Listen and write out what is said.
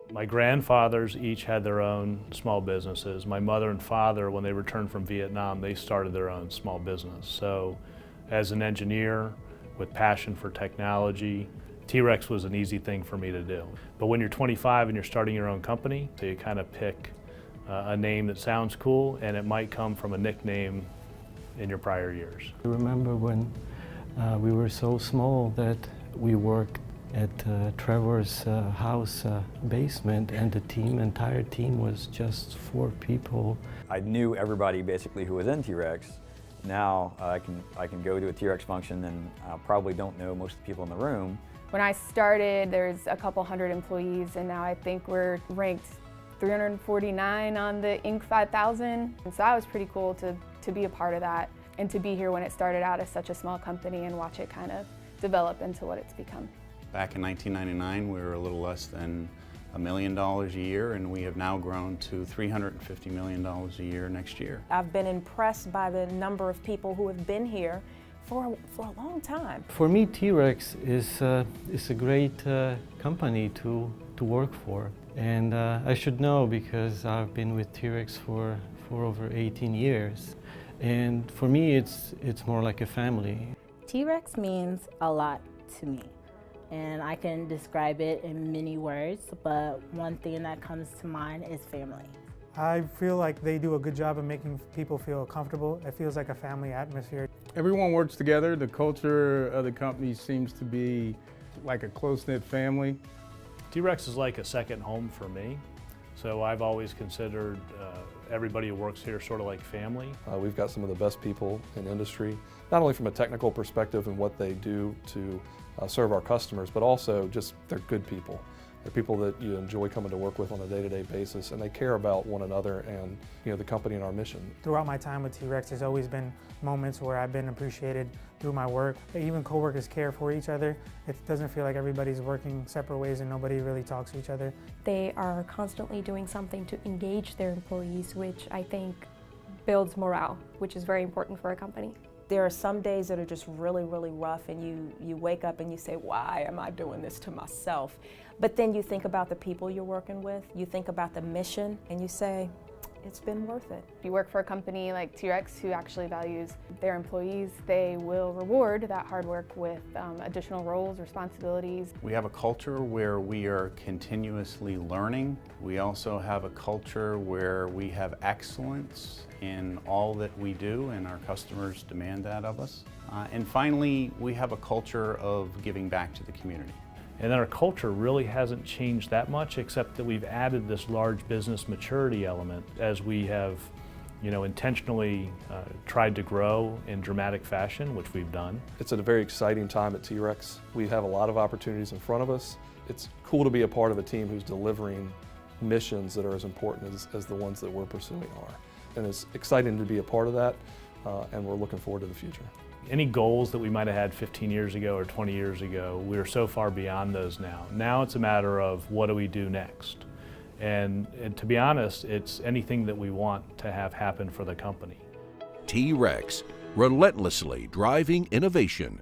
My grandfathers each had their own small businesses. My mother and father, when they returned from Vietnam, they started their own small business. So as an engineer with passion for technology, T-Rex was an easy thing for me to do. But when you're 25 and you're starting your own company, so you kind of pick a name that sounds cool, and it might come from a nickname in your prior years. I remember when we were so small that we worked at Trevor's house basement, and the entire team was just 4 people. I knew everybody basically who was in T-Rex. Now I can go to a T-Rex function and probably don't know most of the people in the room. When I started, there's a couple hundred employees, and now I think we're ranked 349 on the Inc. 5000. And so that was pretty cool to be a part of that, and to be here when it started out as such a small company and watch it kind of develop into what it's become. Back in 1999, we were a little less than $1 million a year, and we have now grown to $350 million a year next year. I've been impressed by the number of people who have been here for a long time. For me, T-Rex is a great company to work for. And I should know because I've been with T-Rex for over 18 years. And for me, it's more like a family. T-Rex means a lot to me. And I can describe it in many words, but one thing that comes to mind is family. I feel like they do a good job of making people feel comfortable. It feels like a family atmosphere. Everyone works together. The culture of the company seems to be like a close-knit family. T-Rex is like a second home for me. So I've always considered everybody who works here sort of like family. We've got some of the best people in industry, not only from a technical perspective and what they do to serve our customers, but also just they're good people. They're people that you enjoy coming to work with on a day-to-day basis, and they care about one another and the company and our mission. Throughout my time with T-Rex, there's always been moments where I've been appreciated through my work. Even coworkers care for each other. It doesn't feel like everybody's working separate ways and nobody really talks to each other. They are constantly doing something to engage their employees, which I think builds morale, which is very important for a company. There are some days that are just really, really rough, and you wake up and you say, why am I doing this to myself? But then you think about the people you're working with, you think about the mission, and you say, it's been worth it. If you work for a company like T-Rex who actually values their employees, they will reward that hard work with additional roles, responsibilities. We have a culture where we are continuously learning. We also have a culture where we have excellence in all that we do, and our customers demand that of us. And finally, we have a culture of giving back to the community. And then our culture really hasn't changed that much, except that we've added this large business maturity element as we have intentionally tried to grow in dramatic fashion, which we've done. It's a very exciting time at T-Rex. We have a lot of opportunities in front of us. It's cool to be a part of a team who's delivering missions that are as important as the ones that we're pursuing are. And it's exciting to be a part of that, and we're looking forward to the future. Any goals that we might have had 15 years ago or 20 years ago, we're so far beyond those now. Now it's a matter of what do we do next? And to be honest, it's anything that we want to have happen for the company. T-Rex, relentlessly driving innovation.